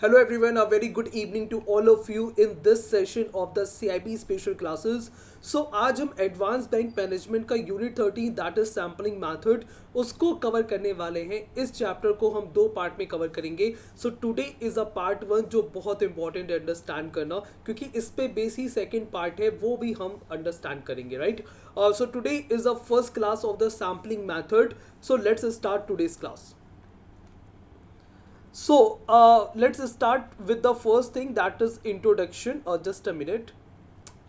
Hello everyone, a very good evening to all of you in this session of the CIB special classes. So आज हम advance bank management का unit 13 that is sampling method उसको cover करने वाले हैं। इस chapter को हम दो पार्ट में कवर करेंगे। So today is a part one जो बहुत इंपॉर्टेंट है अंडरस्टैंड करना, क्योंकि इस पे बेसिक सेकंड पार्ट है वो भी हम अंडरस्टैंड करेंगे, right. So today is the first class of the sampling method. So let's start today's class. So let's start with the first thing, that is introduction. Just a minute.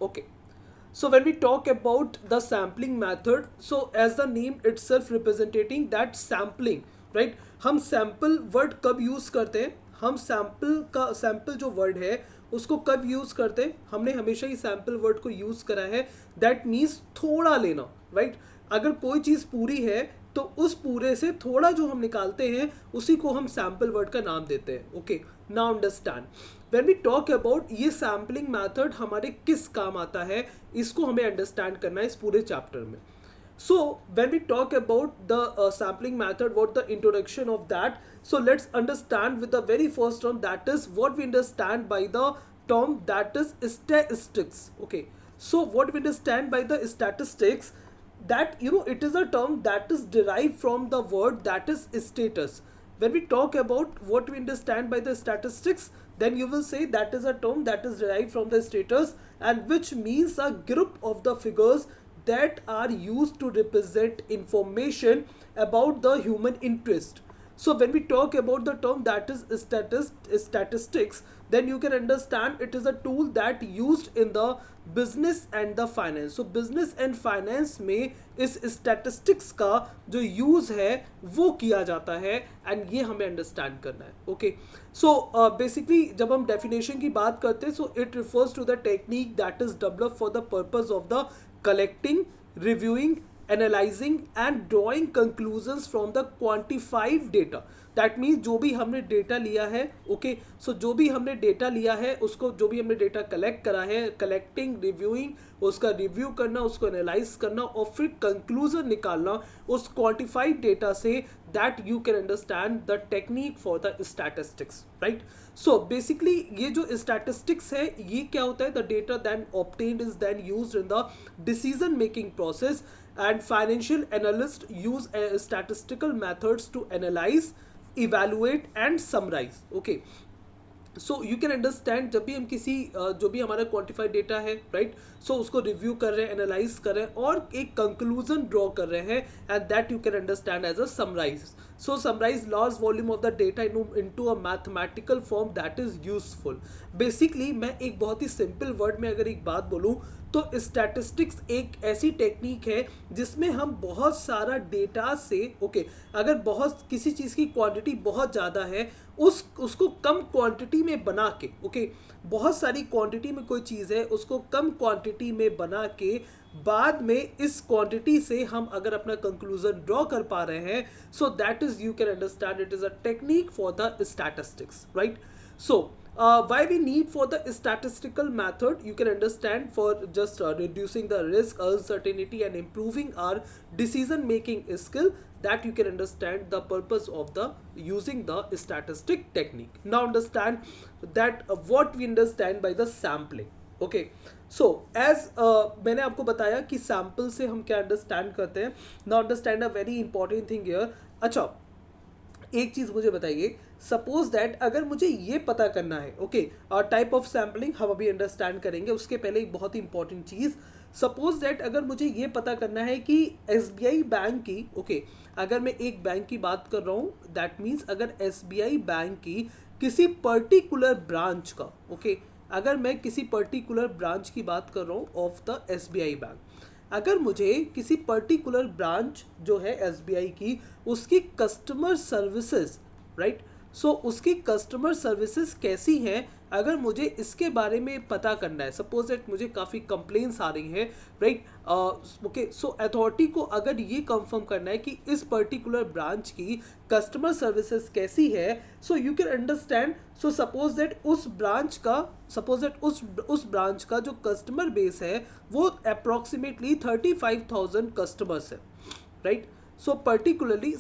Okay. So when we talk about the sampling method, so as the name itself representing that sampling, right? हम sample word कब use करते हैं? हम sample जो word है उसको कब use करते हैं? हमने हमेशा ही sample word को use करा है. That means थोड़ा लेना, right? अगर कोई चीज़ पूरी है तो उस पूरे से थोड़ा जो हम निकालते हैं उसी को हम सैम्पल वर्ड का नाम देते हैं. Okay, now understand when we talk about ये सैम्पलिंग मेथड हमारे किस काम आता है, इसको हमें अंडरस्टैंड करना है इस पूरे चैप्टर में. So when we talk about the sampling method, what the introduction of that, so let's understand with the very first term, that is what we understand by the term that is statistics. Okay, so what we understand by the statistics, that it is a term that is derived from the word that is status. When we talk about what we understand by the statistics, then you will say that is a term that is derived from the status, and which means a group of the figures that are used to represent information about the human interest. So when we talk about the term that is statistics, then you can understand it is a tool that used in the business and the finance. So business and finance में इस statistics का जो use है वो किया जाता है, and ये हमें understand करना है. Okay, so basically जब हम definition की बात करते हैं, so it refers to the technique that is developed for the purpose of the collecting, reviewing, analyzing and drawing conclusions from the quantified data. That means जो भी हमने डेटा लिया है, ओके, सो जो भी हमने डेटा लिया है उसको, जो भी हमने डेटा कलेक्ट करा है, कलेक्टिंग, रिव्यूइंग, उसका रिव्यू करना, उसको एनालाइज करना और फिर कंक्लूजन निकालना उस क्वांटिफाइड डेटा से, that you can understand the technique for the statistics, right. So basically ये जो स्टैटिस्टिक्स है ये क्या होता है, the data then obtained is then used in the decision making process, and financial analysts use statistical methods to analyze, evaluate and summarize. Okay, so you can understand जब भी हम किसी जो भी हमारा क्वांटिफाइड डेटा है, राइट, सो उसको review कर रहे हैं, एनालाइज कर रहे हैं और एक कंक्लूजन ड्रॉ कर रहे हैं, and that you can understand as a summarize. So summarize large volume of the data into a mathematical form that is useful. Basically मैं एक बहुत ही सिंपल वर्ड में अगर एक बात बोलूँ तो स्टैटिस्टिक्स एक ऐसी टेक्निक है जिसमें हम बहुत सारा डेटा से, ओके, अगर बहुत किसी चीज़ की क्वांटिटी बहुत ज़्यादा है उसको कम क्वांटिटी में बना के, ओके, बहुत सारी क्वांटिटी में कोई चीज़ है उसको कम क्वांटिटी में बना के बाद में इस क्वांटिटी से हम अगर अपना कंक्लूजन ड्रॉ कर पा रहे हैं, so that is, you can understand, it is a technique for the statistics, right. So why we need for the statistical method, you can understand, for just reducing the risk, uncertainty and improving our decision making skill, that you can understand the purpose of the using the statistic technique. Now understand that what we understand by the sampling. Okay, so as मैंने आपको बताया कि sample से हम क्या understand करते हैं. Now understand a very important thing here. अच्छा, एक चीज़ मुझे बताइए, सपोज दैट अगर मुझे ये पता करना है, ओके, टाइप ऑफ सैम्पलिंग हम अभी अंडरस्टैंड करेंगे, उसके पहले एक बहुत ही इंपॉर्टेंट चीज़, सपोज दैट अगर मुझे ये पता करना है कि एसबीआई बैंक की, ओके, अगर मैं एक बैंक की बात कर रहा हूँ, दैट मीन्स अगर एसबीआई बैंक की किसी पर्टिकुलर ब्रांच का, ओके, अगर मैं किसी पर्टिकुलर ब्रांच की बात कर रहा हूँ ऑफ द एसबीआई बैंक, अगर मुझे किसी पर्टिकुलर ब्रांच जो है एसबीआई की उसकी कस्टमर सर्विसेज, राइट, सो उसकी कस्टमर सर्विसेज कैसी हैं, अगर मुझे इसके बारे में पता करना है, सपोज दैट मुझे काफ़ी कंप्लेंट्स आ रही हैं, राइट, ओके, सो अथॉरिटी को अगर ये कंफर्म करना है कि इस पर्टिकुलर ब्रांच की कस्टमर सर्विसेज कैसी है, सो you can understand, so suppose that उस ब्रांच का जो कस्टमर बेस है वो अप्रॉक्सीमेटली 35,000 कस्टमर्स है, right. So particularly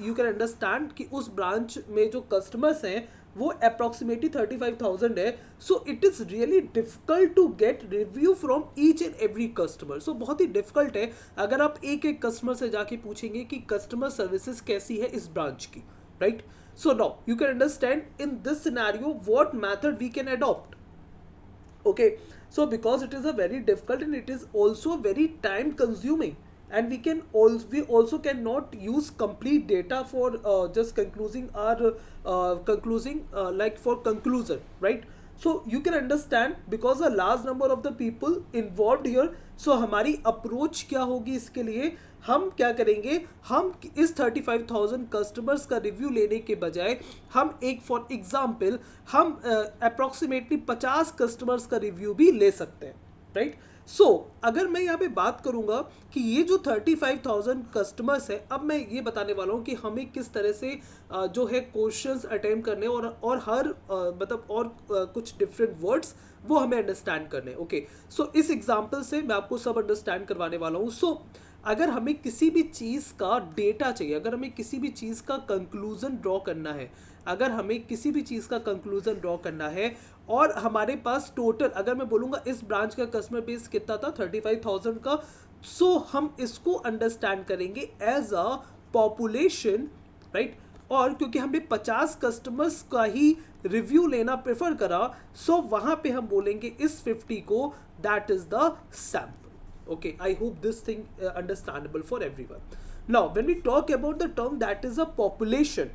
you can understand कि उस ब्रांच में जो कस्टमर्स हैं वो अप्रॉक्सीमेटली 35,000 है. So it is really difficult to get review from each and every customer. So बहुत ही डिफिकल्ट है अगर आप एक एक कस्टमर से जाके पूछेंगे कि कस्टमर सर्विसेज कैसी है इस ब्रांच की, right. So now you can understand in this scenario what method we can adopt. Okay, so because it is a very difficult and it is also very time consuming, and we also cannot use complete data for just concluding our like for conclusion, right. So you can understand because a large number of the people involved here. So हमारी approach क्या होगी इसके लिए, हम क्या करेंगे, हम इस 35,000 कस्टमर्स का रिव्यू लेने के बजाय हम एक फॉर एग्जाम्पल हम अप्रॉक्सीमेटली 50 कस्टमर्स का रिव्यू भी ले सकते हैं, राइट. सो अगर मैं यहाँ पे बात करूँगा कि ये जो 35,000 कस्टमर्स है, अब मैं ये बताने वाला हूँ कि हमें किस तरह से जो है क्वेश्चंस अटेम्प्ट करने और हर मतलब और कुछ डिफरेंट वर्ड्स वो हमें अंडरस्टैंड करने. ओके, सो इस एग्जाम्पल से मैं आपको सब अंडरस्टैंड करवाने वाला हूँ. सो अगर हमें किसी भी चीज़ का डेटा चाहिए, अगर हमें किसी भी चीज़ का कंक्लूजन ड्रॉ करना है, अगर हमें किसी भी चीज़ का कंक्लूजन ड्रॉ करना है और हमारे पास टोटल, अगर मैं बोलूँगा इस ब्रांच का कस्टमर बेस कितना था 35,000 का, सो हम इसको अंडरस्टैंड करेंगे एज अ पॉपुलेशन, राइट. और क्योंकि हमने 50 कस्टमर्स का ही रिव्यू लेना प्रेफर करा, सो वहाँ पे हम बोलेंगे इस 50 को that is the sample. Okay, I hope this thing understandable for everyone. Now when we talk about the term that is a population,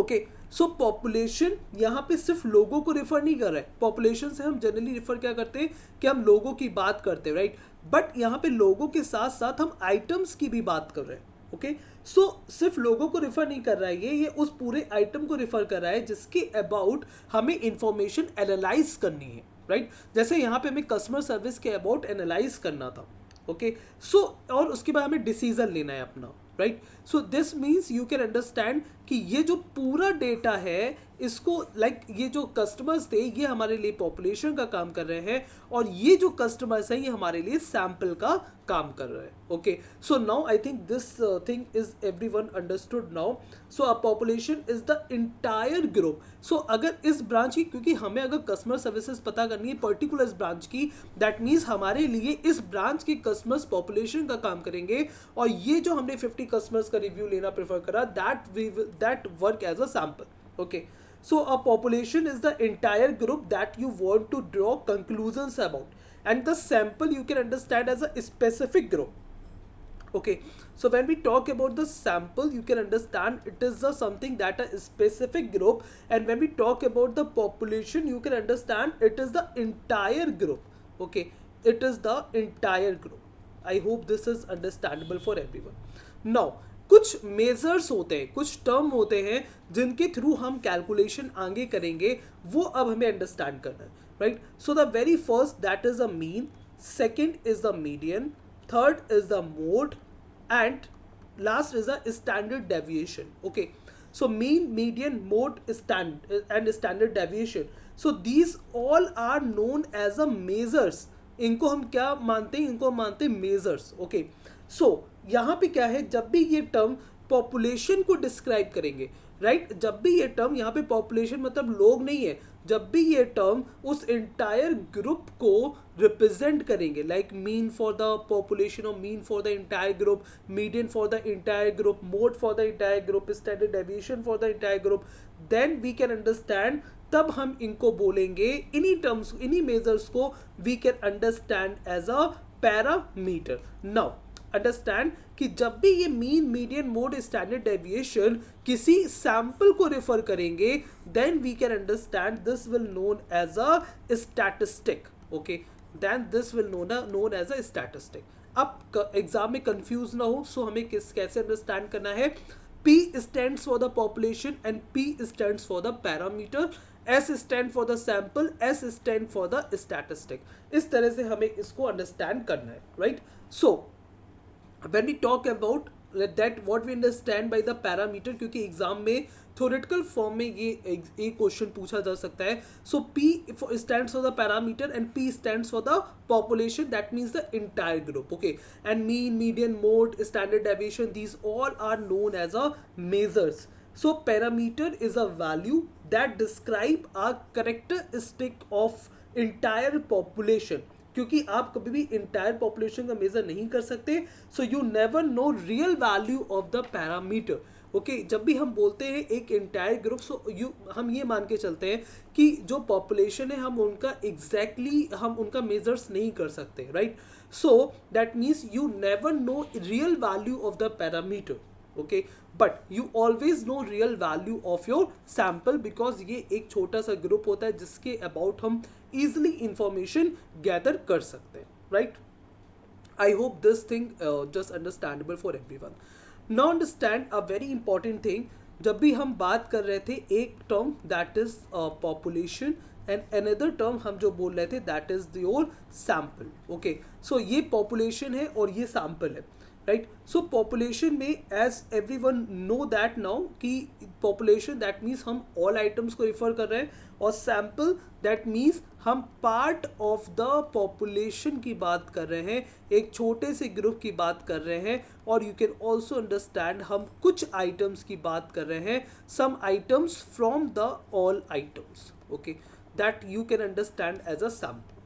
okay, so population यहाँ पे सिर्फ लोगों को रेफर नहीं कर रहा है. population से हम जनरली रेफर क्या करते हैं कि हम लोगों की बात करते हैं, राइट. बट यहाँ पे लोगों के साथ साथ हम आइटम्स की भी बात कर रहे हैं. ओके, सो सिर्फ लोगों को रेफर नहीं कर रहा है, ये उस पूरे आइटम को रेफर कर रहा है जिसके अबाउट हमें इंफॉर्मेशन एनालाइज करनी है, राइट. जैसे यहाँ पे हमें कस्टमर सर्विस के अबाउट एनालाइज करना था. ओके, सो और उसके बाद हमें डिसीजन लेना है अपना, right. So this means you can understand कि ये जो पूरा डेटा है इसको लाइक ये जो कस्टमर्स थे ये हमारे लिए पॉपुलेशन का काम कर रहे हैं और ये जो कस्टमर्स हैं ये हमारे लिए सैंपल का काम कर रहे हैं. Okay, so now I think this thing is everyone understood now. So a population is the entire group. So अगर इस ब्रांच की, क्योंकि हमें अगर कस्टमर सर्विसेज पता करनी है पर्टिकुलर इस ब्रांच की, दैट मीन्स हमारे लिए इस ब्रांच के कस्टमर्स पॉपुलेशन का काम करेंगे और ये जो हमने 50 कस्टमर्स का रिव्यू लेना प्रेफर करा that work as a sample. Okay, so a population is the entire group that you want to draw conclusions about, and the sample you can understand as a specific group. Okay, so when we talk about the sample you can understand it is the something that a specific group, and when we talk about the population you can understand it is the entire group. Okay, it is the entire group. I hope this is understandable for everyone. Now कुछ measures होते हैं, कुछ term होते हैं जिनके through हम calculation आगे करेंगे, वो अब हमें अंडरस्टैंड करना है, right. So the very first that is a mean, second is the median, third is the mode and last is the standard deviation. Okay, so mean, median, mode and standard deviation, so these all are known as a measures. इनको हम क्या मानते हैं, इनको हम मानते हैं measures. Okay, सो यहाँ पे क्या है, जब भी ये टर्म पॉपुलेशन को डिस्क्राइब करेंगे, राइट, जब भी ये टर्म यहाँ पे पॉपुलेशन मतलब लोग नहीं है, जब भी ये टर्म उस एंटायर ग्रुप को रिप्रेजेंट करेंगे, like mean for the population और mean for the entire group, median for the entire group, mode for the entire group, standard deviation for the entire group, then we can understand, तब हम इनको बोलेंगे, इन्हीं terms, इन्हीं measures को we can understand as a parameter. Now understand कि जब भी ये mean, median, mode, standard deviation किसी सैंपल को रेफर करेंगे, then we can understand this will known as a statistic. Okay, then this will known as a statistic. अब exam में confuse ना हो, सो हमें कैसे अंडरस्टैंड करना है. P stands for the population and P stands for the parameter, S stand for the sample, S stand for the statistic. इस तरह से हमें इसको अंडरस्टैंड करना है, right. So when we talk about that what we understand by the parameter, क्योंकि exam में theoretical form में ये एक क्वेश्चन पूछा जा सकता है. सो P stands for the parameter and P stands for the population, that means the entire group. Okay, and mean, median, mode, standard deviation, these all are known as a measures. So parameter is a value that describe a characteristic of entire population. क्योंकि आप कभी भी entire population का major नहीं कर सकते, so you never know real value of the parameter. Okay, जब भी हम बोलते हैं एक इंटायर ग्रुप, सो हम ये मान के चलते हैं कि जो पॉपुलेशन है हम उनका एग्जैक्टली हम उनका मेजर्स नहीं कर सकते, right. So that means you never know real value of the parameter. Okay, but you always no real value of your sample, because ये एक छोटा सा ग्रुप होता है जिसके अबाउट हम easily information gather कर सकते हैं, right. I hope this thing just understandable for everyone. Now understand a very important thing. जब भी हम बात कर रहे थे एक term that is population and another term हम जो बोल रहे थे that is your sample. Okay, so ये पॉपुलेशन है और ये सैम्पल है, राइट. सो पॉपुलेशन में as everyone know that now कि पॉपुलेशन दैट मीन्स हम ऑल आइटम्स को रिफर कर रहे हैं, और सैम्पल दैट मीन्स हम पार्ट ऑफ द पॉपुलेशन की बात कर रहे हैं, एक छोटे से ग्रुप की बात कर रहे हैं. और यू कैन ऑल्सो अंडरस्टैंड हम कुछ आइटम्स की बात कर रहे हैं, some items from the all items. Okay, that you can understand as a sample,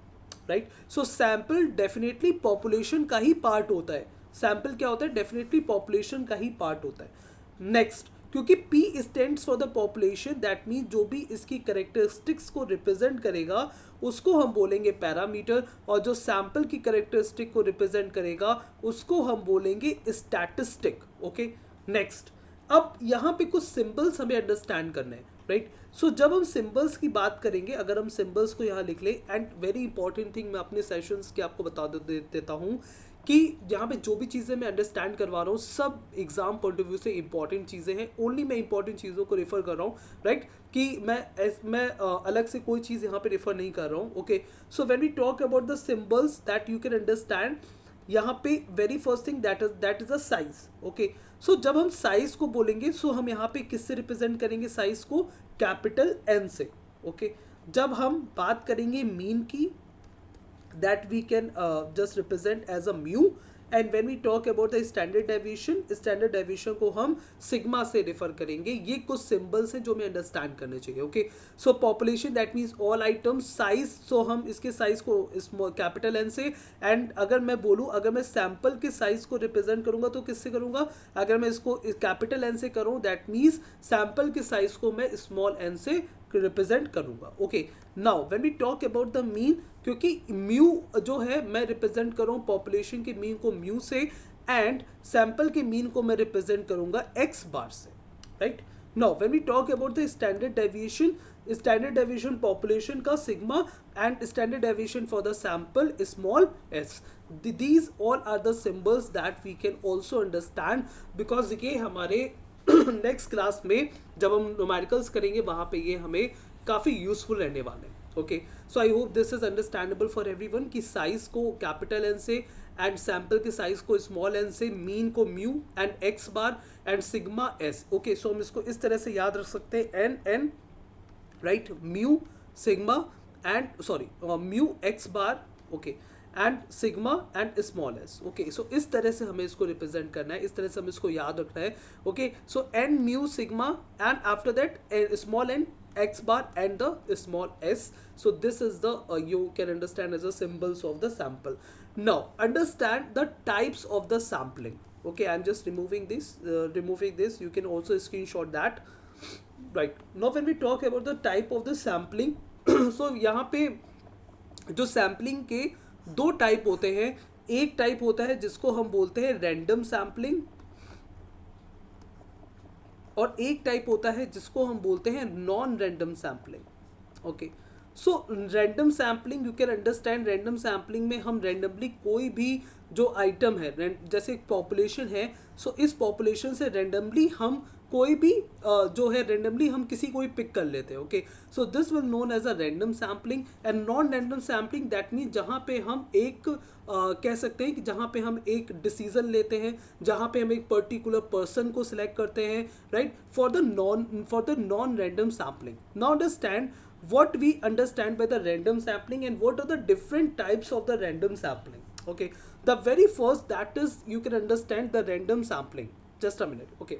right. So sample definitely population का ही पार्ट होता है. सैम्पल क्या होता है? डेफिनेटली पॉपुलेशन का ही पार्ट होता है. नेक्स्ट, क्योंकि P stands for the population, that mean जो भी इसकी करेक्टरिस्टिक्स को रिप्रेजेंट करेगा उसको हम बोलेंगे पैरामीटर, और जो सैम्पल की करेक्टरिस्टिक को रिप्रेजेंट करेगा उसको हम बोलेंगे स्टैटिस्टिक. ओके, नेक्स्ट, अब यहाँ पे कुछ सिंबल्स हमें अंडरस्टैंड करने हैं, राइट. सो जब हम सिंबल्स की बात करेंगे, अगर हम सिंबल्स को यहाँ लिख लें, एंड वेरी इंपॉर्टेंट थिंग मैं अपने सेशंस के आपको बता देता हूँ कि यहाँ पे जो भी चीज़ें मैं अंडरस्टैंड करवा रहा हूँ सब एग्जाम पॉइंट ऑफ व्यू से इंपॉर्टेंट चीज़ें हैं. ओनली मैं इंपॉर्टेंट चीज़ों को रेफर कर रहा हूँ, राइट, कि मैं अलग से कोई चीज़ यहाँ पे रेफर नहीं कर रहा हूँ. Okay, so when we talk about the symbols that you can understand, यहाँ पे very first thing that is a size. Okay, so जब हम साइज को बोलेंगे, सो हम यहाँ पे किससे रिप्रेजेंट करेंगे साइज को? कैपिटल N से. ओके, जब हम बात करेंगे मीन की, that we can just represent as a mu, and when we talk about the standard deviation को हम सिग्मा से रेफर करेंगे. ये कुछ सिंबल्स हैं जो हमें अंडरस्टैंड करने चाहिए. Okay, so population that means all items. Size, so हम इसके साइज को कैपिटल N से, एंड अगर मैं बोलूँ, अगर मैं सैम्पल के साइज को रिप्रेजेंट करूँगा तो किससे करूँगा? अगर मैं इसको कैपिटल N से करूँ, दैट मीन्स सैम्पल के साइज को मैं स्मॉल n से रिप्रेजेंट करूँगा. Okay, now when we talk about the mean, क्योंकि म्यू जो है मैं रिप्रेजेंट करूँ पॉपुलेशन के मीन को म्यू से, एंड सैंपल के मीन को मैं रिप्रेजेंट करूँगा एक्स बार से, right. Now when we talk about the standard deviation population का sigma, and standard deviation for the sample small S. These all are the symbols that we can also understand, because ये हमारे next class में जब हम numericals करेंगे वहाँ पे ये हमें काफ़ी यूजफुल रहने वाले हैं. Okay, so I hope this is understandable for everyone कि साइज को कैपिटल N से, एंड सैंपल के साइज को स्मॉल n से, मीन को mu and X bar and sigma S. Okay, so हम इसको इस तरह से याद रख सकते हैं, n right, mu sigma and mu X bar, okay, and sigma and small S. Okay, so इस तरह से हमें इसको रिप्रेजेंट करना है, इस तरह से हमें इसको याद रखना है. Okay, so n mu sigma and after that small n x bar and the small s. So this is the you can understand as the symbols of the sample. Now understand the types of the sampling. Okay, I'm just removing this. You can also screenshot that. Right, now when we talk about the type of the sampling, so यहाँ पे जो sampling के दो type होते हैं. एक type होता है जिसको हम बोलते हैं रैंडम सैम्पलिंग, और एक टाइप होता है जिसको हम बोलते हैं non random sampling. Okay, so random sampling, you can understand, random sampling में हम रैंडमली कोई भी जो आइटम है, जैसे एक पॉपुलेशन है, सो इस पॉपुलेशन से रैंडमली हम कोई भी जो है रैंडमली हम किसी को भी पिक कर लेते हैं. Okay, so this will known as a random sampling. And non random sampling that means जहाँ पे हम एक कह सकते हैं कि जहाँ पे हम एक डिसीजन लेते हैं, जहाँ पे हम एक पर्टिकुलर पर्सन को सिलेक्ट करते हैं, right, for the non random sampling. Now understand what we understand by the random sampling and what are the different types of the random sampling. Okay, the very first that is you can understand the random sampling. Just a minute. Okay,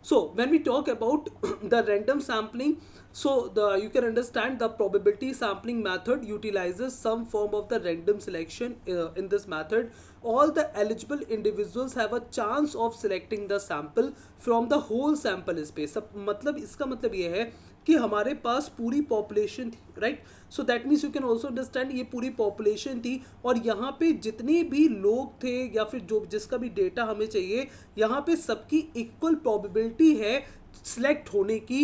So when we talk about the random sampling, so the you can understand the probability sampling method utilizes some form of the random selection. In this method, all the eligible individuals have a chance of selecting the sample from the whole sample space. मतलब इसका मतलब ये है कि हमारे पास पूरी population थी, right? So that means you can also understand ये पूरी पॉपुलेशन थी और यहाँ पे जितने भी लोग थे या फिर जो जिसका भी डेटा हमें चाहिए, यहाँ पे सबकी इक्वल प्रोबेबिलिटी है सिलेक्ट होने की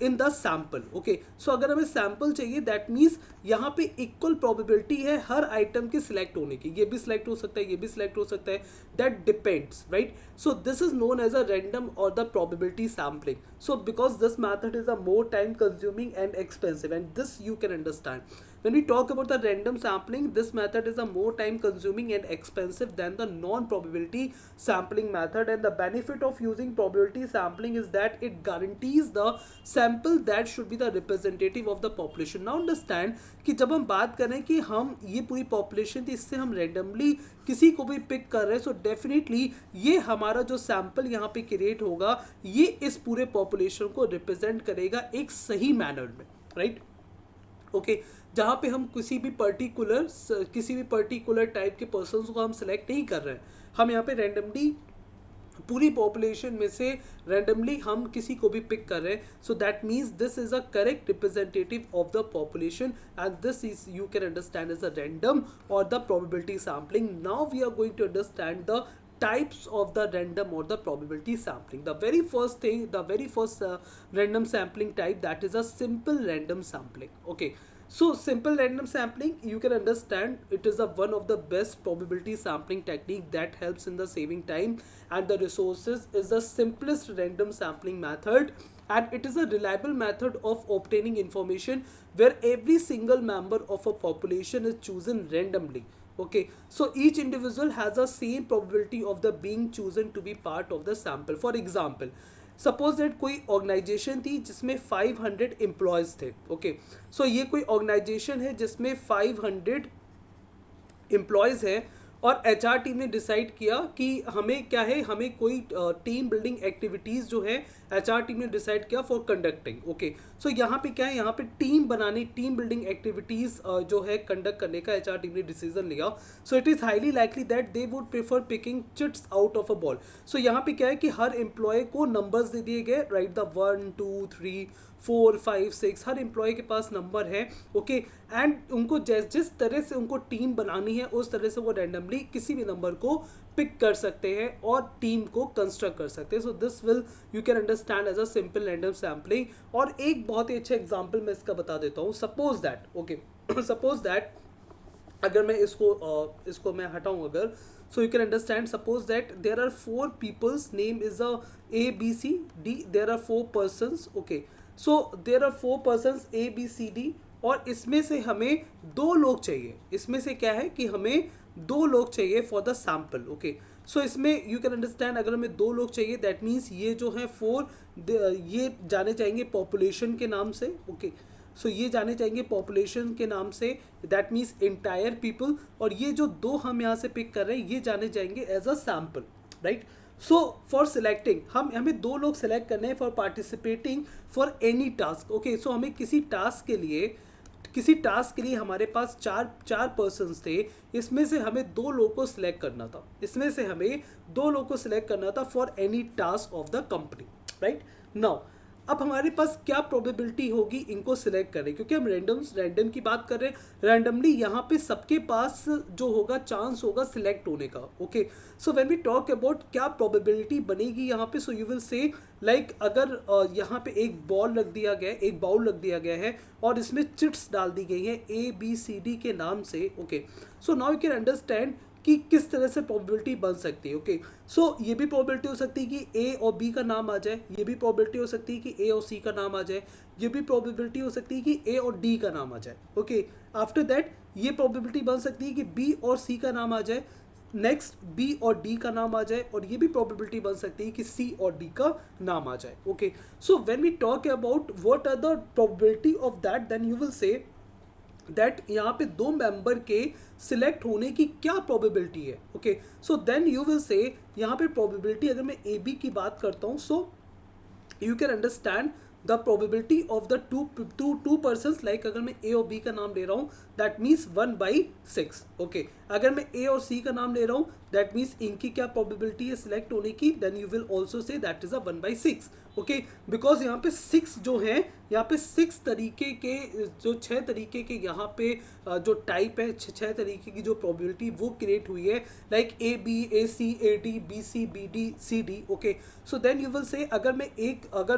इन द सैंपल. ओके, सो अगर हमें सैंपल चाहिए दैट मीन्स यहाँ पे इक्वल प्रोबेबिलिटी है हर आइटम के सिलेक्ट होने की. ये भी सिलेक्ट हो सकता है, ये भी सिलेक्ट हो सकता है, that depends, right? So this is known as a random और the probability sampling. So because this method is a more time consuming and expensive, and this you can understand. When we talk about the random sampling, this method is a more time consuming and expensive than the non-probability sampling method, and the benefit of using probability sampling is that it guarantees the sample that should be the representative of the population. Now understand कि जब हम बात करें कि हम ये पूरी population थी, इससे हम randomly किसी को भी पिक कर रहे हैं, सो डेफिनेटली ये हमारा जो सैंपल यहाँ पे क्रिएट होगा ये इस पूरे पॉपुलेशन को रिप्रेजेंट करेगा एक सही मैनर में, राइट? ओके, जहाँ पे हम किसी भी पर्टिकुलर टाइप के पर्सन्स को हम सेलेक्ट नहीं कर रहे हैं, हम यहाँ पे रैंडमली पूरी पॉपुलेशन में से रैंडमली हम किसी को भी पिक कर रहे हैं. So that means this is a correct representative of the population, and this is you can understand as a random और the probability sampling. Now we are going to understand the types of the random or the probability sampling. The very first random sampling type, that is a simple random sampling. Okay, so simple random sampling, you can understand it is one of the best probability sampling technique that helps in the saving time and the resources. Is the simplest random sampling method, and it is a reliable method of obtaining information where every single member of a population is chosen randomly. Okay, so each individual has a same probability of the being chosen to be part of the sample. For example, suppose that कोई organisation थी जिसमें 500 employees थे. Okay, so ये कोई organisation है जिसमें 500 employees है और एचआर टीम ने डिसाइड किया कि हमें क्या है, हमें कोई टीम बिल्डिंग एक्टिविटीज़ जो है एचआर टीम ने डिसाइड किया फॉर कंडक्टिंग. ओके, सो यहाँ पे क्या है, यहाँ पे टीम बिल्डिंग एक्टिविटीज़ जो है कंडक्ट करने का एचआर टीम ने डिसीजन लिया. So it is highly likely that they would prefer picking chits out of a ball. So यहाँ पे क्या है कि हर एम्प्लॉय को नंबर्स दे दिए गए, राइट? द 1 2 3 4 5 6 हर एम्प्लॉय के पास नंबर है. ओके, एंड उनको जिस तरह से उनको टीम बनानी है उस तरह से वो रैंडमली किसी भी नंबर को पिक कर सकते हैं और टीम को कंस्ट्रक्ट कर सकते हैं. So this will you can understand as a simple random sampling. और एक बहुत ही अच्छा एग्जांपल मैं इसका बता देता हूँ. सपोज दैट अगर मैं इसको मैं हटाऊँ अगर, so you can understand, suppose that there are 4 people's name is A B C D, there are 4 persons. Okay, so there are 4 persons A B C D और इसमें से हमें 2 लोग चाहिए. इसमें से क्या है कि हमें 2 लोग चाहिए फॉर द सैम्पल. ओके, सो इसमें यू कैन अंडरस्टैंड अगर हमें 2 लोग चाहिए दैट मीन्स ये जो है 4 ये जाने चाहेंगे पॉपुलेशन के नाम से. ओके, सो ये जाने चाहेंगे पॉपुलेशन के नाम से, दैट मीन्स इंटायर पीपल. और ये जो 2 हम यहाँ से पिक कर रहे हैं ये जाने जाएंगे as a sample, right? So for selecting हमें 2 लोग सेलेक्ट करने हैं for participating for any task. Okay, so हमें किसी टास्क के लिए हमारे पास चार पर्सन्स थे. इसमें से हमें 2 लोगों को सिलेक्ट करना था for any task of the company, right? Now अब हमारे पास क्या प्रोबेबिलिटी होगी इनको सिलेक्ट करने, क्योंकि हम रैंडम की बात कर रहे हैं. रैंडमली यहाँ पे सबके पास जो होगा चांस होगा सिलेक्ट होने का. Okay, so when we talk about क्या प्रोबेबिलिटी बनेगी यहाँ पे, so you will say like अगर यहाँ पे एक बाउल रख दिया गया है और इसमें चिट्स डाल दी गई हैं ABCD के नाम से. Okay, so now you can understand कि किस तरह से प्रोबेबिलिटी बन सकती है. ओके, सो ये भी प्रोबेबिलिटी हो सकती है कि A और B का नाम आ जाए, ये भी प्रोबेबिलिटी हो सकती है कि A और C का नाम आ जाए, ये भी प्रोबेबिलिटी हो सकती है कि A और D का नाम आ जाए. ओके, आफ्टर दैट ये प्रोबेबिलिटी बन सकती है कि B और C का नाम आ जाए, नेक्स्ट B और D का नाम आ जाए, और ये भी प्रोबेबिलिटी बन सकती है कि C और D का नाम आ जाए. Okay, so when we talk about what are the probability of that, then you will say that यहाँ पे 2 मेंबर के सिलेक्ट होने की क्या प्रोबेबिलिटी है. Okay, so then you will say यहाँ पे प्रोबेबिलिटी अगर मैं AB की बात करता हूँ, सो you can understand the probability of the two person, like अगर मैं ए और बी का नाम ले रहा हूँ दैट मीन्स 1/6. ओके, अगर मैं ए और सी का नाम ले रहा हूँ दैट मीन्स इनकी क्या प्रोबेबिलिटी है सिलेक्ट होने की, then you will also say that is a 1/6. Okay, because यहाँ पे 6 जो है, यहाँ पे 6 तरीके के जो 6 तरीके के यहाँ पे जो टाइप है, 6 तरीके की जो प्रोबेबिलिटी वो क्रिएट हुई है, like A B A C A D B C B D C D. Okay, so then you will say अगर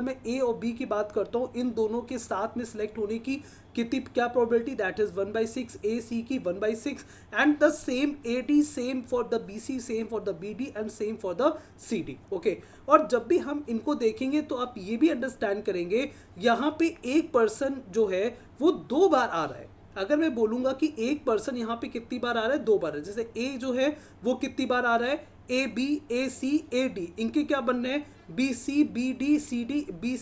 मैं ए और बी की बात करता हूँ, इन दोनों के साथ में सिलेक्ट होने की कितनी क्या probability, that is 1/6, A C की 1/6, and the same A D, same for the B C, same for the B D and same for the C D. Okay, और जब भी हम इनको देखेंगे तो आप ये भी अंडरस्टैंड करेंगे यहाँ पे एक पर्सन जो है वो 2 बार आ रहा है. अगर मैं बोलूंगा कि एक पर्सन यहाँ पे कितनी बार आ रहा है, 2 बार है. जैसे ए जो है वो कितनी बार आ रहा है, A B A C A D, इनके क्या बनने हैं, B C B D C D, B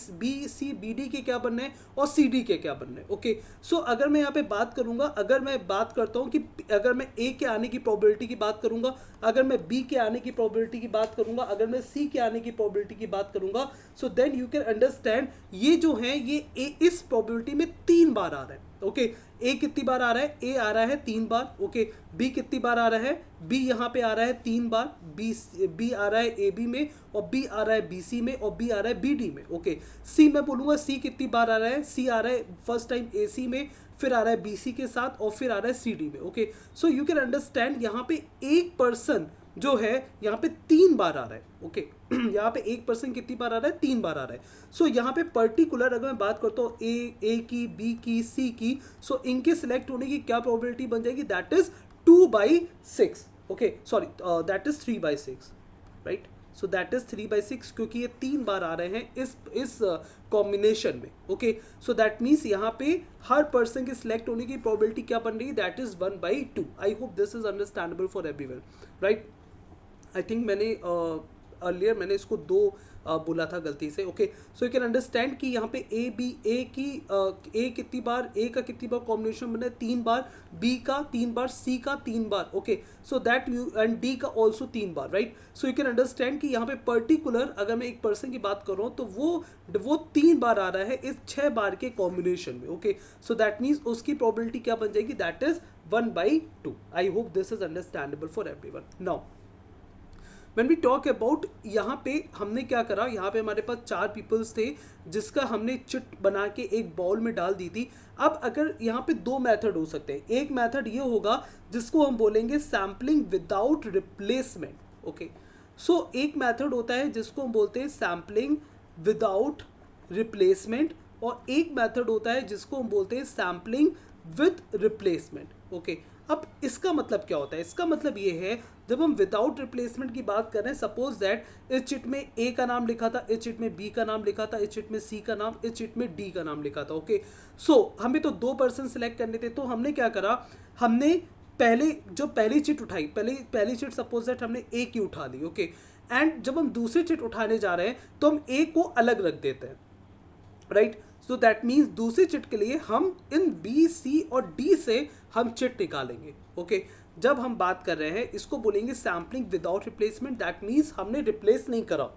C B D के क्या बनने हैं और सी डी के क्या बनने हैं. ओके, सो अगर मैं यहाँ पे बात करूंगा, अगर मैं बात करता हूँ कि अगर मैं ए के आने की प्रोबेबिलिटी की बात करूंगा, अगर मैं बी के आने की प्रोबेबिलिटी की बात करूंगा, अगर मैं सी के आने की प्रोबेबिलिटी की बात करूंगा, so then you can understand ये जो है ये इस प्रोबेबिलिटी में 3 बार आ रहा है. ओके, ए कितनी बार आ रहा है, ए आ रहा है 3 बार. ओके, बी कितनी बार आ रहा है, बी यहाँ पे आ रहा है 3 बार, बी आ रहा है ए बी में, और बी आ रहा है बी सी में, और बी आ रहा है बी डी में. ओके, सी मैं बोलूँगा सी कितनी बार आ रहा है, सी आ रहा है फर्स्ट टाइम ए सी में, फिर आ रहा है बी सी के साथ, और फिर आ रहा है सी डी में. Okay, so you can understand यहाँ पे एक पर्सन जो है यहाँ पे 3 बार आ रहा है. ओके, यहाँ पे एक पर्सन कितनी बार आ रहा है, 3 बार आ रहा है. सो यहाँ पे पर्टिकुलर अगर मैं बात करता हूँ ए की, बी की, सी की, सो इनके सिलेक्ट होने की क्या प्रोबेबिलिटी बन जाएगी, that is 2/6. Okay, sorry, that is 3/6, right. So that is 3/6 क्योंकि ये 3 बार आ रहे हैं इस कॉम्बिनेशन में. ओके, सो दैट मीन्स यहाँ पे हर पर्सन के सिलेक्ट होने की प्रोबेबिलिटी क्या बन रही है, that is 1/2. I hope this is understandable for everyone, right. I think मैंने अर्लियर मैंने इसको 2 बोला था गलती से. Okay, so you can understand कि यहाँ पे ए कितनी बार, ए का कितनी बार कॉम्बिनेशन बना है, 3 बार, बी का 3 बार, सी का 3 बार. Okay, so that you and D का ऑल्सो 3 बार, right. So you can understand कि यहाँ पे पर्टिकुलर अगर मैं एक पर्सन की बात कर रहा हूँ तो वो 3 बार आ रहा है इस 6 बार के कॉम्बिनेशन में. ओके, सो दैट मीन्स उसकी प्रोबेबिलिटी क्या बन जाएगी, that is 1/2. I hope this is understandable for everyone. Now When we talk about, यहाँ पे हमने क्या करा, यहाँ पे हमारे पास 4 पीपल्स थे जिसका हमने चिट बना के एक बॉल में डाल दी थी. अब अगर यहाँ पे 2 मेथड हो सकते हैं. एक मेथड ये होगा जिसको हम बोलेंगे सैम्पलिंग विदाउट रिप्लेसमेंट. ओके, सो एक मेथड होता है जिसको हम बोलते हैं सैम्पलिंग विदाउट रिप्लेसमेंट, और एक मेथड होता है जिसको हम बोलते हैं सैम्पलिंग विद रिप्लेसमेंट. ओके, अब इसका मतलब क्या होता है, इसका मतलब ये है जब हम विदाउट रिप्लेसमेंट की बात कर रहे हैं, सपोज दैट इस चिट में ए का नाम लिखा था, इस चिट में बी का नाम लिखा था, इस चिट में सी का नाम, इस चिट में डी का नाम लिखा था. ओके, सो हमें तो 2 पर्सन सेलेक्ट करने थे, तो हमने क्या करा, हमने पहली चिट उठाई, पहली चिट सपोज दैट हमने ए की उठा ली. ओके, एंड जब हम दूसरी चिट उठाने जा रहे हैं तो हम ए को अलग रख देते हैं, राइट. सो दैट मीन्स दूसरी चिट के लिए हम इन बी सी और डी से हम चिट निकालेंगे. ओके, जब हम बात कर रहे हैं इसको बोलेंगे sampling without replacement. That means हमने रिप्लेस नहीं करा.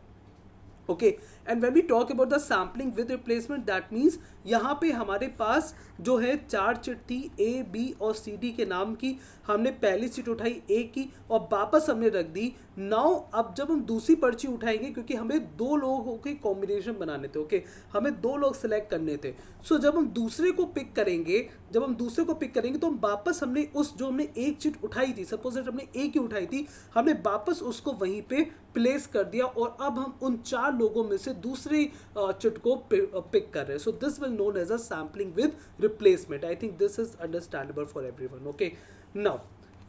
Okay, and when we talk about the sampling with replacement, that means यहाँ पे हमारे पास जो है 4 चिट थी ए बी और सी डी के नाम की. हमने पहली चिट उठाई ए की और वापस हमने रख दी. नाउ अब जब हम दूसरी पर्ची उठाएंगे, क्योंकि हमें 2 लोगों के कॉम्बिनेशन बनाने थे. ओके, हमें 2 लोग सेलेक्ट करने थे. सो जब हम दूसरे को पिक करेंगे तो हम वापस हमने जो हमने एक चिट उठाई थी, सपोज दैट हमने ए की उठाई थी, हमने वापस उसको वहीं पे प्लेस कर दिया, और अब हम उन 4 लोगों में से दूसरी चिट को पिक कर रहे हैं. So this will known as a sampling with replacement. I think this is understandable for everyone. Okay, now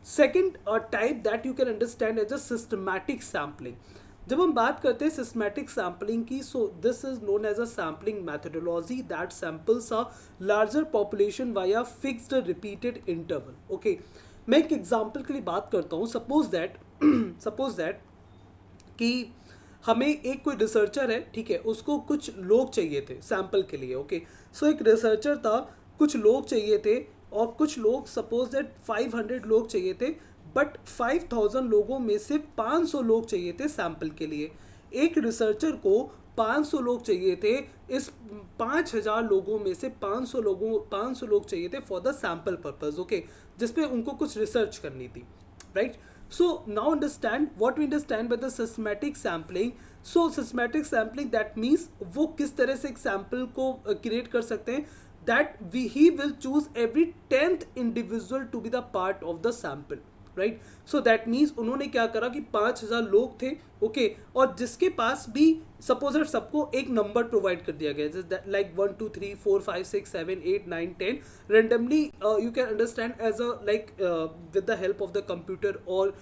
second type that you can understand as a systematic sampling. जब हम बात करते हैं सिस्टमैटिक सैम्पलिंग की, so this is known as a sampling methodology that samples a larger population via fixed repeated interval. Okay, मैं एक example के लिए बात करता हूँ. सपोज दैट कि हमें एक कोई रिसर्चर है, ठीक है, उसको कुछ लोग चाहिए थे सैम्पल के लिए. ओके, सो एक रिसर्चर था, कुछ लोग चाहिए थे, और कुछ लोग सपोज दैट 500 लोग चाहिए थे, बट 5000 लोगों में से 500 लोग चाहिए थे सैम्पल के लिए. एक रिसर्चर को 500 लोग चाहिए थे, इस 5000 लोगों में से 500 लोग चाहिए थे for the sample purpose, okay, जिसपे उनको कुछ रिसर्च करनी थी, right. So now understand what we understand by the systematic sampling. So systematic sampling that means वो किस तरह से एक सैम्पल को क्रिएट कर सकते हैं, that he will choose every 10th individual to be the part of the sample, right. So that means उन्होंने क्या करा कि 5000 लोग थे, ओके, और जिसके पास भी सपोज सबको एक नंबर प्रोवाइड कर दिया गया, like 1 2 3 4 5 6 7 8 9 10 randomly, you can understand as a like with the help of the computer और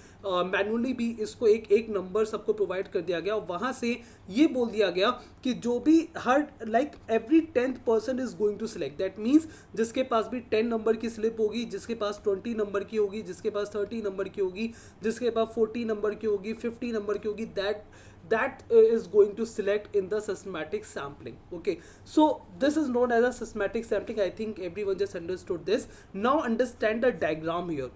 मैनुअली भी इसको एक नंबर सबको प्रोवाइड कर दिया गया, और वहाँ से ये बोल दिया गया कि जो भी हर like every 10th person is going to select, that means जिसके पास भी 10 नंबर की स्लिप होगी, जिसके पास 20 नंबर की होगी, जिसके पास 30 नंबर की होगी, जिसके पास 40 नंबर की होगी, 50 नंबर की होगी, that is going to select in the systematic sampling, okay. So this is known as a systematic sampling. I think everyone just understood this. Now understand the diagram here.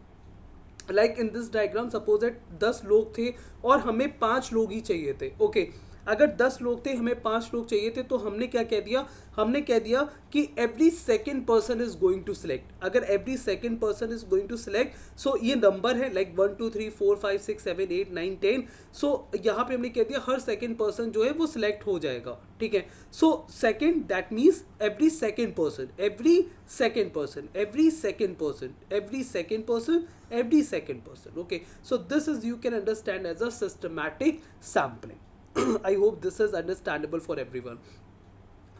Like in this diagram, suppose that 10 लोग थे और हमें 5 लोग ही चाहिए थे, okay. अगर 10 लोग थे, हमें 5 लोग चाहिए थे, तो हमने क्या कह दिया, हमने कह दिया कि every second person is going to select. अगर every second person is going to select, so ये नंबर है लाइक 1 2 3 4 5 6 7 8 9 10, सो यहाँ पे हमने कह दिया हर सेकेंड पर्सन जो है वो सिलेक्ट हो जाएगा, ठीक है। So second that means every second person, every second person, every second person, every second person, every second person, okay. So this is you can understand as a systematic sampling. I hope this is understandable for everyone.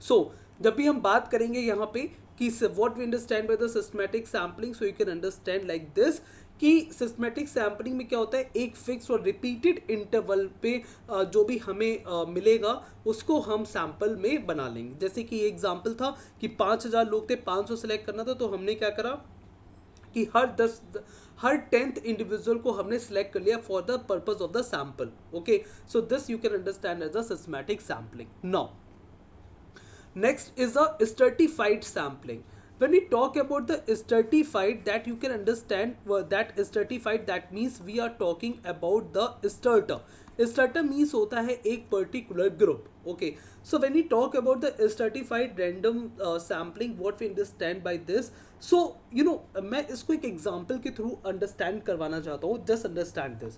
So जब भी हम बात करेंगे यहाँ पे कि what we understand by the systematic sampling, so you can understand like this कि systematic sampling में क्या होता है, एक फिक्स और रिपीटेड इंटरवल पे जो भी हमें मिलेगा उसको हम सैंपल में बना लेंगे। जैसे कि एग्जांपल था कि 5000 लोग थे, 500 सेलेक्ट करना था, तो हमने क्या करा कि हर 10th इंडिविजुअल को हमने सेलेक्ट कर लिया for the purpose of the sample, okay. So this you can understand as a systematic sampling. Now next is a stratified sampling. when we talk about the stratified, that you can understand that stratified, that means we are talking about the strata. Strata means होता है एक particular group, okay. So when we talk about the stratified random sampling, what we understand by this, so you know मैं इसको एक example के through understand करवाना चाहता हूँ. Just understand this.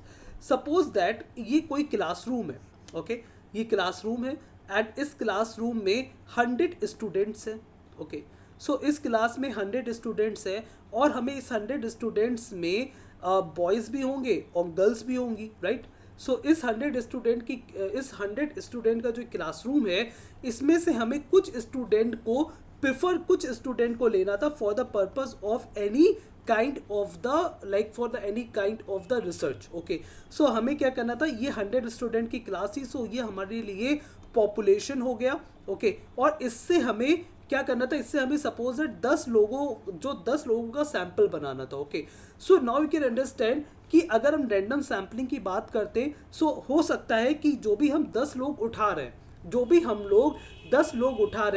Suppose that ये कोई classroom है, okay, ये classroom है and इस classroom में 100 students हैं, okay. सो इस क्लास में 100 स्टूडेंट्स हैं और हमें इस 100 स्टूडेंट्स में बॉयज़ भी होंगे और गर्ल्स भी होंगी, राइट. सो इस 100 स्टूडेंट का जो क्लासरूम है, इसमें से हमें कुछ स्टूडेंट को लेना था for the purpose of any kind of the research, okay. So हमें क्या करना था, ये 100 स्टूडेंट की क्लास ही, सो ये हमारे लिए पॉपुलेशन हो गया, ओके. और इससे हमें क्या करना था, इससे हमें सपोज 10 लोगों का सैंपल बनाना था, okay. So now you can understand कि अगर हम रैंडम सैम्पलिंग की बात करते हैं, सो हो सकता है कि जो भी हम 10 लोग उठा रहे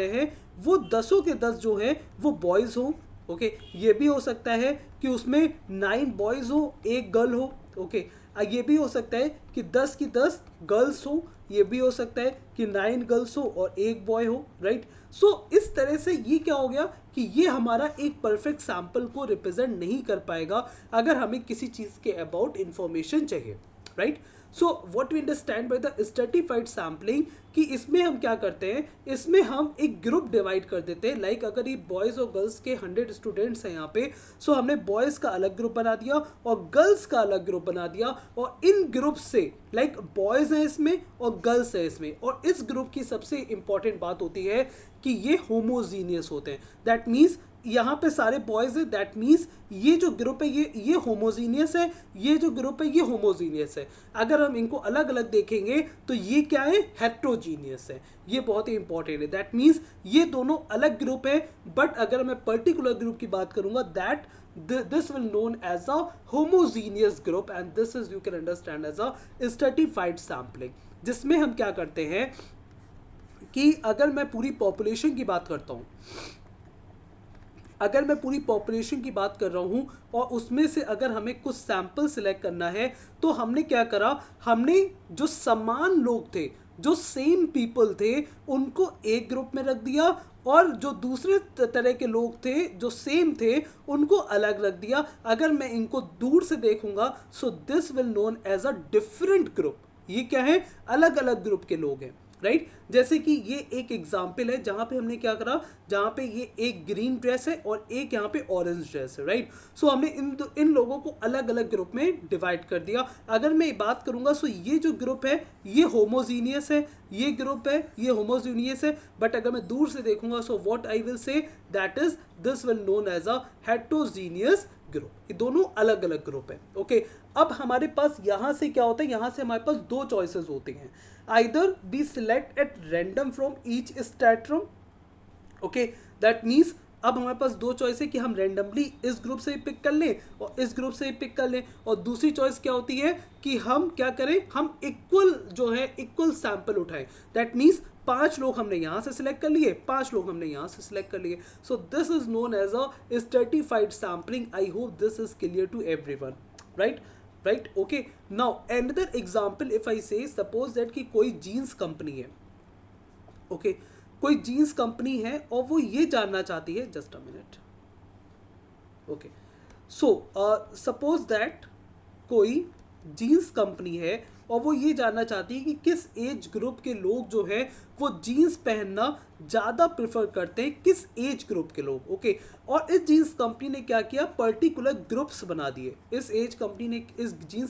हैं, वो 10 के 10 जो है वो बॉयज़ हो, ओके. ये भी हो सकता है कि उसमें 9 बॉयज़ हो, 1 गर्ल हो, ओके. ये भी हो सकता है कि 10 की 10 गर्ल्स हो, ये भी हो सकता है कि 9 गर्ल्स हो और 1 बॉय हो, राइट. सो इस तरह से ये क्या हो गया कि ये हमारा एक परफेक्ट सैंपल को रिप्रेजेंट नहीं कर पाएगा अगर हमें किसी चीज़ के अबाउट इंफॉर्मेशन चाहिए, right. So what we understand by the stratified sampling कि इसमें हम क्या करते हैं, इसमें हम एक ग्रुप डिवाइड कर देते हैं. लाइक अगर ये बॉयज़ और गर्ल्स के 100 स्टूडेंट्स हैं यहाँ पे, सो हमने बॉयज़ का अलग ग्रुप बना दिया और गर्ल्स का अलग ग्रुप बना दिया, और इन ग्रुप से लाइक बॉयज़ हैं इसमें और गर्ल्स हैं इसमें, और इस ग्रुप की सबसे इंपॉर्टेंट बात होती है कि ये होमोजीनियस होते हैं. दैट मीन्स यहाँ पे सारे बॉयज़ हैं, दैट मीन्स ये जो ग्रुप है ये होमोजीनियस है, ये जो ग्रुप है ये होमोजीनियस है. अगर हम इनको अलग अलग देखेंगे तो ये क्या है, हेट्रोजीनियस है. ये बहुत ही इंपॉर्टेंट है. दैट मीन्स ये दोनों अलग ग्रुप है, बट अगर मैं पर्टिकुलर ग्रुप की बात करूंगा, that this will known as a homogeneous group, and this is you can understand as a stratified sampling, जिसमें हम क्या करते हैं कि अगर मैं पूरी पॉपुलेशन की बात करता हूँ, अगर मैं पूरी पॉपुलेशन की बात कर रहा हूँ और उसमें से अगर हमें कुछ सैंपल सिलेक्ट करना है, तो हमने क्या करा, हमने जो समान लोग थे जो सेम पीपल थे उनको एक ग्रुप में रख दिया, और जो दूसरे तरह के लोग थे जो सेम थे उनको अलग रख दिया। अगर मैं इनको दूर से देखूंगा, so this will known as a different group. ये क्या है? अलग अलग ग्रुप के लोग हैं, राइट? जैसे कि ये एक एग्जाम्पल है जहां पे हमने क्या करा, जहां पे ये एक ग्रीन ड्रेस है और एक यहाँ पे ऑरेंज ड्रेस है, राइट? सो हमने इन लोगों को अलग अलग ग्रुप में डिवाइड कर दिया। अगर मैं बात करूंगा, सो ये जो ग्रुप है ये होमोजीनियस है, ये ग्रुप है ये होमोजीनियस है। बट अगर मैं दूर से देखूंगा, so what I will say that is this will known as a heterogeneous group. ये दोनों अलग अलग ग्रुप है, ओके? अब हमारे पास यहां से क्या होता है, यहां से हमारे पास दो चॉइसेस होती हैं। Either we select at random from each spectrum, okay, that means अब हमारे पास दो चॉइस है कि हम रैंडमली इस ग्रुप से पिक कर लें और इस ग्रुप से पिक कर लें, और दूसरी चॉइस क्या होती है कि हम क्या करें, हम इक्वल जो है इक्वल सैंपल उठाएं। दैट मीन्स 5 लोग हमने यहाँ से सिलेक्ट कर लिए, 5 लोग हमने यहाँ से सिलेक्ट कर लिए। So this is known as a stratified sampling. I hope this is clear to everyone, right? Right, okay. Now another example if I say, suppose that कि कोई जीन्स कंपनी है, ओके, कोई जीन्स कंपनी है और वो ये जानना चाहती है, just a minute, okay, so suppose that कोई जीन्स कंपनी है और वो ये जानना चाहती है कि किस एज ग्रुप के लोग जो है वो जीन्स पहनना ज़्यादा प्रेफर करते हैं, किस एज ग्रुप के लोग, ओके? और इस जीन्स कंपनी ने क्या किया, पर्टिकुलर ग्रुप्स बना दिए। इस जीन्स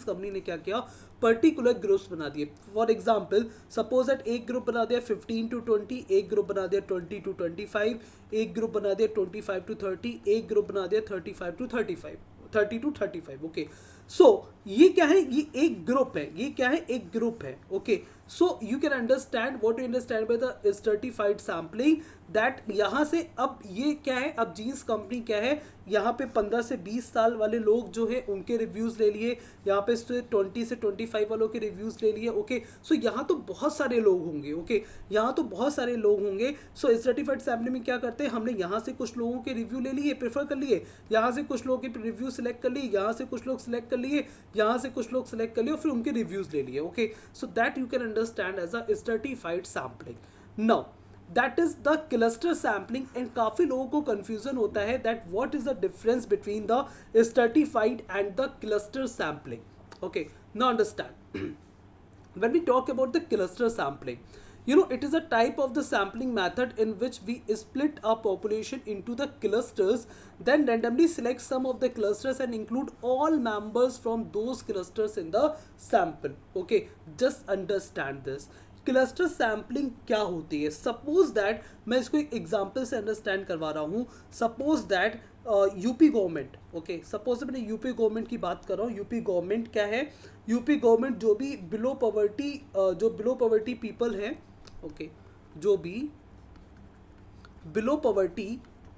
कंपनी ने क्या किया, पर्टिकुलर ग्रुप्स बना दिए। फॉर एग्जाम्पल सपोज दैट एक ग्रुप बना दिया 15 to 20, एक ग्रुप बना दिया 20 to 25, एक ग्रुप बना दिया 25 to 30, एक ग्रुप बना दिया 30 to 35, ओके? सो ये क्या है, ये एक ग्रुप है, ये क्या है, एक ग्रुप है, okay? So you can understand what you understand by the stratified sampling, that यहाँ से अब ये क्या है, अब जीन्स कंपनी क्या है, यहाँ पे 15 से 20 साल वाले लोग जो है उनके रिव्यूज़ ले लिए, यहाँ पे 20 से 25 वालों के रिव्यूज़ ले लिए, ओके? सो यहाँ तो बहुत सारे लोग होंगे, ओके? यहाँ तो बहुत सारे लोग होंगे। सो स्ट्रेटिफाइड सैम्पलिंग में क्या करते हैं, हमने यहाँ से कुछ लोगों के रिव्यू ले लिए, प्रेफर कर लिए, यहाँ से कुछ लोगों के रिव्यू सिलेक्ट कर लिए, यहाँ से कुछ लोग सिलेक्ट कर लिए, यहाँ से कुछ लोग सिलेक्ट कर लिए और फिर उनके रिव्यूज़ ले लिए, okay? So that you can understand as a stratified sampling. Now that is the cluster sampling. And काफ़ी लोगों को कन्फ्यूजन होता है that what is the difference between the stratified and the cluster sampling, okay? Now understand, when we talk about the cluster sampling, you know, it is a type of the sampling method in which we split our population into the clusters, then randomly select some of the clusters and include all members from those clusters in the sample, okay? Just understand this। Cluster sampling क्या होती है? Suppose that, मैं इसको एक example से understand करवा रहा हूँ। Suppose that UP government, okay, suppose मैंने यूपी गवर्नमेंट की बात कर रहा हूँ। यूपी गवर्नमेंट क्या है, यूपी गवर्नमेंट जो भी बिलो पॉवर्टी पीपल हैं, ओके, जो भी बिलो पॉवर्टी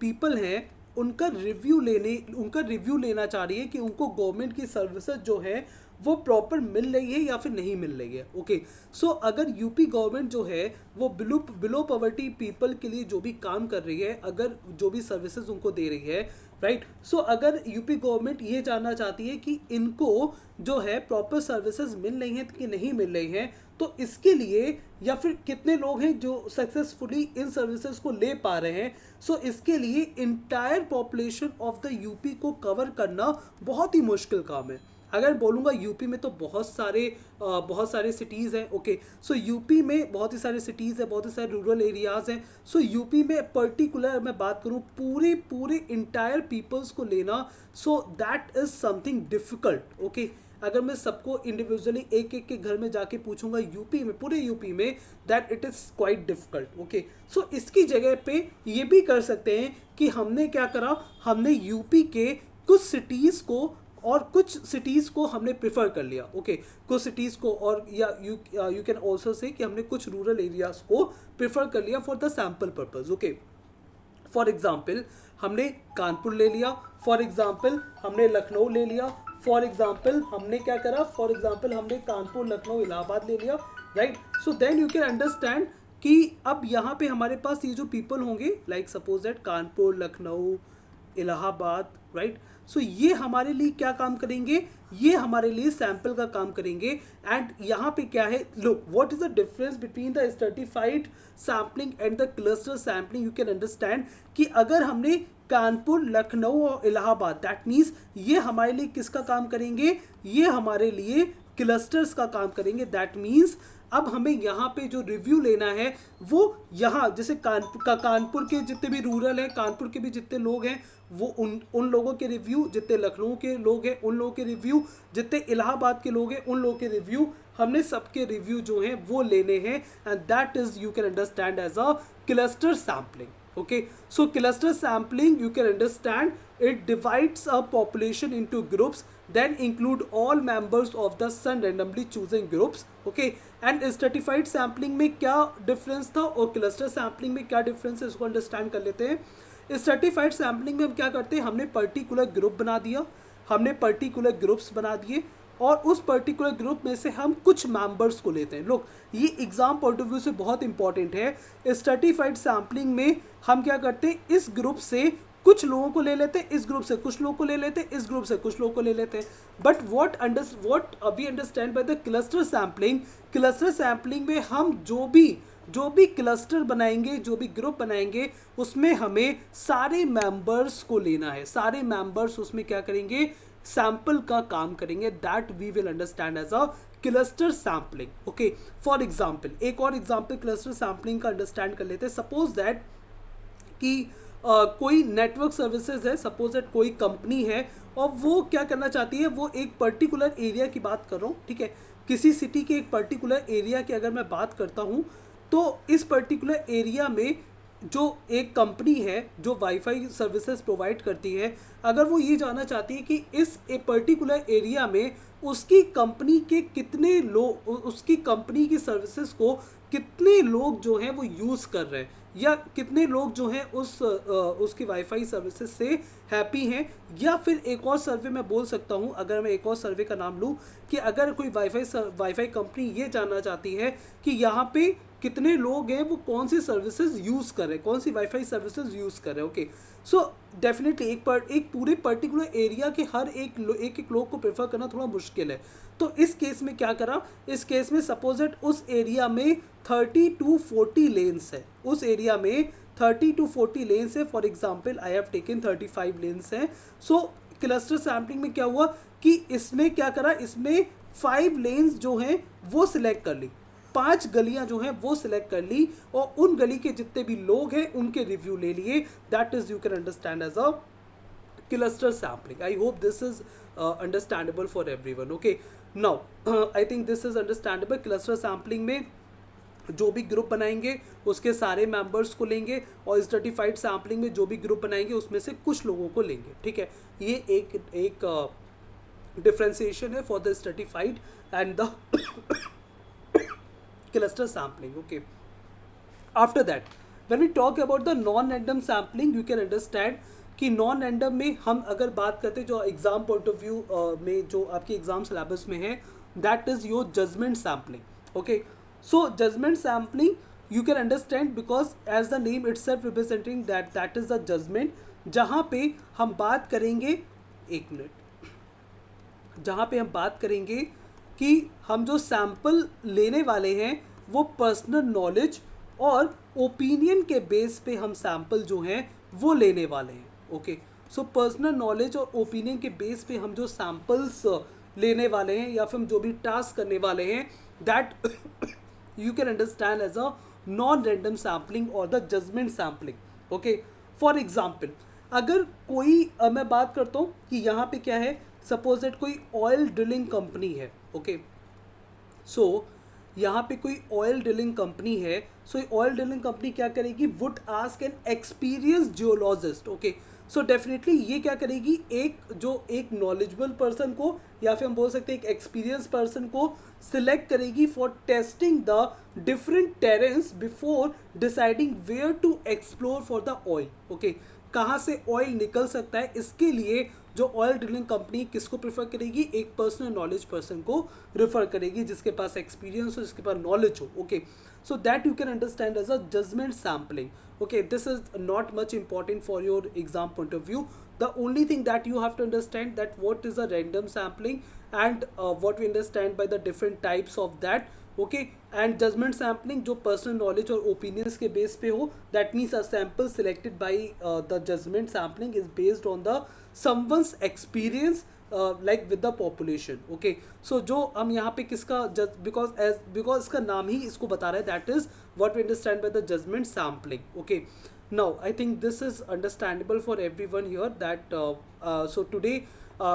पीपल हैं उनका रिव्यू लेना चाह रही है कि उनको गवर्नमेंट की सर्विसेज जो है वो प्रॉपर मिल रही है या फिर नहीं मिल रही है, ओके? सो अगर यूपी गवर्नमेंट जो है वो बिलो पॉवर्टी पीपल के लिए जो भी काम कर रही है, अगर जो भी सर्विसेज उनको दे रही है, राइट? सो अगर यूपी गवर्नमेंट ये जानना चाहती है कि इनको जो है प्रॉपर सर्विसेज मिल रही हैं कि नहीं मिल रही हैं, तो इसके लिए या फिर कितने लोग हैं जो सक्सेसफुली इन सर्विसेज को ले पा रहे हैं, सो इसके लिए entire population of the UP को कवर करना बहुत ही मुश्किल काम है। अगर बोलूँगा यूपी में तो बहुत सारे सिटीज़ हैं, ओके? सो यूपी में बहुत ही सारे सिटीज़ हैं, बहुत ही सारे रूरल एरियाज़ हैं। सो यूपी में पर्टिकुलर मैं बात करूँ पूरे इंटायर पीपल्स को लेना, so that is something difficult, okay? अगर मैं सबको इंडिविजुअली एक एक के घर में जाके पूछूंगा यूपी में, पूरे यूपी में, that it is quite difficult, okay? So इसकी जगह पे ये भी कर सकते हैं कि हमने क्या करा, हमने यूपी के कुछ सिटीज़ को और कुछ सिटीज़ को हमने प्रेफर कर लिया, ओके? कुछ सिटीज़ को, और या यू कैन ऑल्सो से कि हमने कुछ रूरल एरियाज़ को प्रेफर कर लिया for the sample purpose, okay? For example हमने कानपुर ले लिया, फॉर एग्जाम्पल हमने लखनऊ ले लिया, फॉर एग्जाम्पल हमने क्या करा, फॉर एग्जाम्पल हमने कानपुर, लखनऊ, इलाहाबाद ले लिया, right? So then you can understand कि अब यहाँ पे हमारे पास ये जो पीपल होंगे, like suppose that Kanpur, Lucknow, Allahabad, right. So ये हमारे लिए क्या काम करेंगे, ये हमारे लिए सैंपल का काम करेंगे। एंड यहाँ पे क्या है, look what is the difference between the stratified sampling and the cluster sampling. You can understand कि अगर हमने कानपुर, लखनऊ और इलाहाबाद, दैट मीन्स ये हमारे लिए किसका काम करेंगे, ये हमारे लिए क्लस्टर्स का काम करेंगे। दैट मीन्स अब हमें यहाँ पे जो रिव्यू लेना है वो यहाँ जैसे कानपुर के जितने भी रूरल हैं, कानपुर के भी जितने लोग हैं वो उन लोगों के रिव्यू, जितने लखनऊ के लोग हैं उन लोगों के रिव्यू, जितने इलाहाबाद के लोग हैं उन लोगों के रिव्यू, हमने सबके रिव्यू जो हैं वो लेने हैं। And that is you can understand as a cluster sampling. Okay, so cluster sampling, you can understand, it divides a population into groups, then include all members of the sun randomly choosing groups. Okay, and stratified sampling में क्या difference था और cluster sampling में क्या difference है, इसको understand कर लेते हैं। stratified sampling में हम क्या करते हैं, हमने particular group बना दिया, हमने particular groups बना दिए और उस पर्टिकुलर ग्रुप में से हम कुछ मेंबर्स को लेते हैं। लोग ये एग्जाम पॉइंट ऑफ व्यू से बहुत इंपॉर्टेंट है। स्ट्रेटिफाइड सैम्पलिंग में हम क्या करते हैं, इस ग्रुप से कुछ लोगों को ले लेते हैं, इस ग्रुप से कुछ लोगों को ले लेते हैं, इस ग्रुप से कुछ लोगों को ले लेते हैं। But what we understand by the cluster sampling, cluster sampling में हम जो भी क्लस्टर बनाएंगे, जो भी ग्रुप बनाएंगे, उसमें हमें सारे मेंबर्स को लेना है, सारे मेंबर्स उसमें क्या करेंगे, सैंपल का काम करेंगे। That we will understand as a cluster sampling. Okay, for example एक और एग्जाम्पल क्लस्टर सैम्पलिंग का अंडरस्टैंड कर लेते हैं। सपोज दैट कि कोई नेटवर्क सर्विसेज है, सपोज दैट कोई कंपनी है और वो क्या करना चाहती है, वो एक पर्टिकुलर एरिया की बात कर रहा हूँ, ठीक है, किसी सिटी के एक पर्टिकुलर एरिया की अगर मैं बात करता हूँ, तो इस पर्टिकुलर एरिया में जो एक कंपनी है जो वाईफाई सर्विसेज प्रोवाइड करती है, अगर वो ये जानना चाहती है कि इस एक पर्टिकुलर एरिया में उसकी कंपनी के कितने लोग, उसकी कंपनी की सर्विसेज को कितने लोग जो हैं वो यूज़ कर रहे हैं, या कितने लोग जो हैं उसकी वाईफाई सर्विसेज से हैप्पी हैं। या फिर एक और सर्वे मैं बोल सकता हूं, अगर मैं एक और सर्वे का नाम लूं, कि अगर कोई वाईफाई कंपनी ये जानना चाहती है कि यहाँ पे कितने लोग हैं वो कौन सी सर्विसेज यूज़ कर रहे हैं, कौन सी वाईफाई सर्विसेज यूज़ कर रहे हैं। ओके, सो डेफिनेटली एक पूरे पर्टिकुलर एरिया के हर एक लोग को प्रेफर करना थोड़ा मुश्किल है। तो इस केस में क्या करा, इस केस में सपोज दैट उस एरिया में 30 to 40 लेन्स है, उस एरिया में 30 to 40 लेन्स है। For example I have taken 35 lens हैं। सो क्लस्टर सैम्पलिंग में क्या हुआ कि इसमें क्या करा, इसमें 5 लेन्स जो हैं वो सिलेक्ट कर ली, 5 गलियां जो हैं वो सिलेक्ट कर ली और उन गली के जितने भी लोग हैं उनके रिव्यू ले लिए। That is you can understand as a cluster sampling. I hope this is understandable for everyone. Okay, now I think this is understandable. Cluster sampling में जो भी ग्रुप बनाएंगे उसके सारे मेंबर्स को लेंगे और स्ट्रेटिफाइड सैम्पलिंग में जो भी ग्रुप बनाएंगे उसमें से कुछ लोगों को लेंगे, ठीक है। ये एक डिफ्रेंसिएशन है for the stratified and the cluster sampling. Okay, after that when we talk about the non-random sampling, you can understand कि नॉन रैंडम में हम अगर बात करते हैं जो एग्जाम पॉइंट ऑफ व्यू में जो आपके एग्जाम सिलेबस में है, that is your judgement sampling. Okay, so judgement sampling you can understand because as the name itself representing that is the judgement, जहाँ पे हम बात करेंगे, एक मिनट, जहाँ पे हम बात करेंगे कि हम जो सैंपल लेने वाले हैं वो पर्सनल नॉलेज और ओपिनियन के बेस पे हम सैंपल जो हैं वो लेने वाले हैं। ओके, सो पर्सनल नॉलेज और ओपिनियन के बेस पे हम जो सैंपल्स लेने वाले हैं या फिर हम जो भी टास्क करने वाले हैं, that you can understand as a non random sampling और the judgement sampling. Okay, for example अगर कोई मैं बात करता हूँ कि यहाँ पे क्या है, सपोज दैट कोई ऑयल ड्रिलिंग कंपनी है। ओके, सो यहाँ पे कोई ऑयल ड्रिलिंग कंपनी है, सो ऑयल ड्रिलिंग कंपनी क्या करेगी, would ask an experience geologist. Okay, so definitely ये क्या करेगी, एक नॉलेजेबल पर्सन को या फिर हम बोल सकते हैं एक एक्सपीरियंस पर्सन को सिलेक्ट करेगी for testing the different terrains before deciding where to explore for the oil. Okay, कहाँ से ऑयल निकल सकता है, इसके लिए जो ऑयल ड्रिलिंग कंपनी किसको प्रेफर करेगी, एक पर्सनल नॉलेज पर्सन को रेफर करेगी जिसके पास एक्सपीरियंस हो, जिसके पास नॉलेज हो। Okay, so that you can understand as a judgment sampling. Okay, this is not much important for your exam point of view. The only thing that you have to understand that what is a random sampling, and what we understand by the different types of that. Okay, and judgment sampling जो personal knowledge और opinions के base पे हो, that means a sample selected by the judgment sampling is based on the someone's experience like with the population. Okay, so जो हम यहाँ पे किसका because इसका नाम ही इसको बता रहा है, that is what we understand by the judgment sampling. Okay, now I think this is understandable for everyone here that so today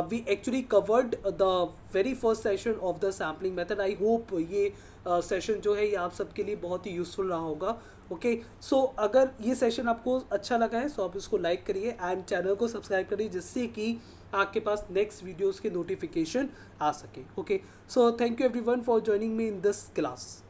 we actually covered the very first session of the sampling method. I hope ये session जो है ये आप सबके लिए बहुत ही useful रहा होगा. ओके, सो अगर ये सेशन आपको अच्छा लगा है सो आप इसको लाइक करिए एंड चैनल को सब्सक्राइब करिए, जिससे कि आपके पास नेक्स्ट वीडियोस के नोटिफिकेशन आ सके. Okay, so thank you everyone for joining me in this class.